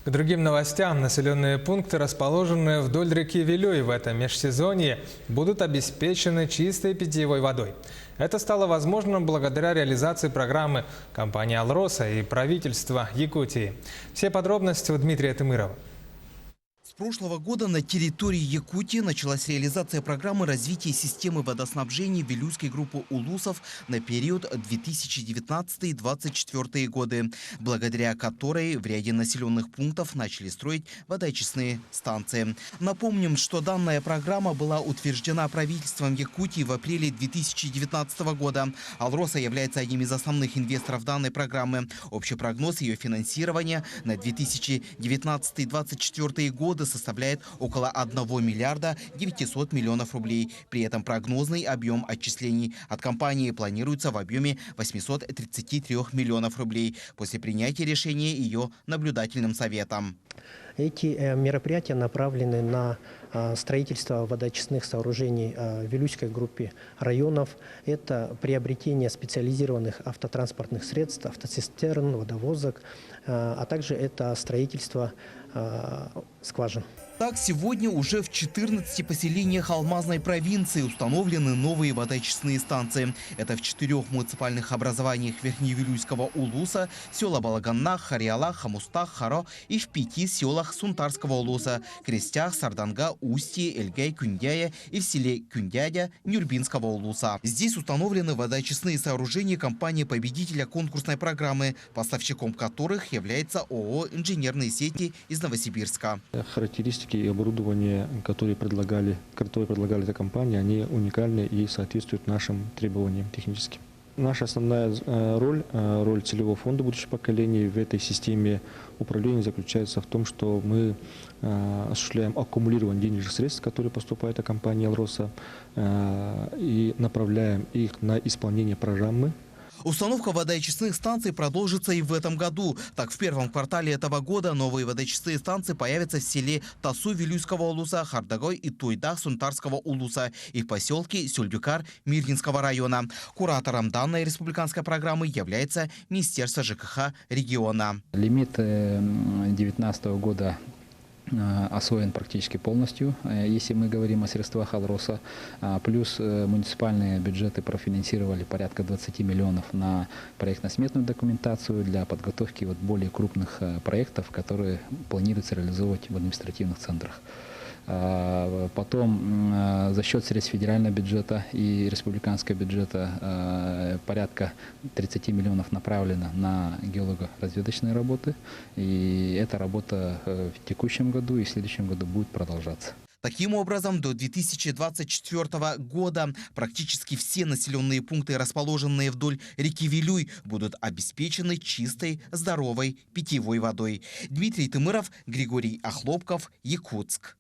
К другим новостям. Населенные пункты, расположенные вдоль реки Вилюй в этом межсезонье, будут обеспечены чистой питьевой водой. Это стало возможным благодаря реализации программы компании «Алроса» и правительства Якутии. Все подробности у Дмитрия Тымырова. С прошлого года на территории Якутии началась реализация программы развития системы водоснабжения Вилюйской группы улусов на период 2019-2024 годы, благодаря которой в ряде населенных пунктов начали строить водоочистные станции. Напомним, что данная программа была утверждена правительством Якутии в апреле 2019 года. «Алроса» является одним из основных инвесторов данной программы. Общий прогноз ее финансирования на 2019-2024 годы составляет около 1 миллиарда 900 миллионов рублей. При этом прогнозный объем отчислений от компании планируется в объеме 833 миллионов рублей после принятия решения ее наблюдательным советом. Эти мероприятия направлены на строительство водоочистных сооружений в Вилюйской группе районов. Это приобретение специализированных автотранспортных средств, автоцистерн, водовозок, а также это строительство скважин. Так, сегодня уже в 14 поселениях Алмазной провинции установлены новые водоочистные станции. Это в 4 муниципальных образованиях Верхневилюйского улуса, села Балаганнах, Хариалах, Хамустах, Харо и в 5 селах Сунтарского улуса – Крестях, Сарданга, Устье, Эльгай, Кюндяя и в селе Кюндядя Нюрбинского улуса. Здесь установлены водоочистные сооружения компании-победителя конкурсной программы, поставщиком которых является ООО «Инженерные сети» из Новосибирска. Характеристики и оборудование, которые предлагали эта компания, они уникальны и соответствуют нашим требованиям техническим. Наша основная роль целевого фонда будущих поколений в этой системе управления заключается в том, что мы осуществляем аккумулирование денежных средств, которые поступают от компании «Алроса», и направляем их на исполнение программы. Установка водоочистных станций продолжится и в этом году. Так, в первом квартале этого года новые водоочистные станции появятся в селе Тасу Вилюйского улуса, Хардагой и Туйдах Сунтарского улуса и в поселке Сюльдюкар Мирнинского района. Куратором данной республиканской программы является Министерство ЖКХ региона. Лимит 2019 года освоен практически полностью, если мы говорим о средствах «Алроса». Плюс муниципальные бюджеты профинансировали порядка 20 миллионов на проектно-сметную документацию для подготовки более крупных проектов, которые планируется реализовывать в административных центрах. Потом за счет средств федерального бюджета и республиканского бюджета порядка 30 миллионов направлено на геолого-разведочные работы. И эта работа в текущем году и в следующем году будет продолжаться. Таким образом, до 2024 года практически все населенные пункты, расположенные вдоль реки Вилюй, будут обеспечены чистой, здоровой питьевой водой. Дмитрий Тымыров, Григорий Охлопков, Якутск.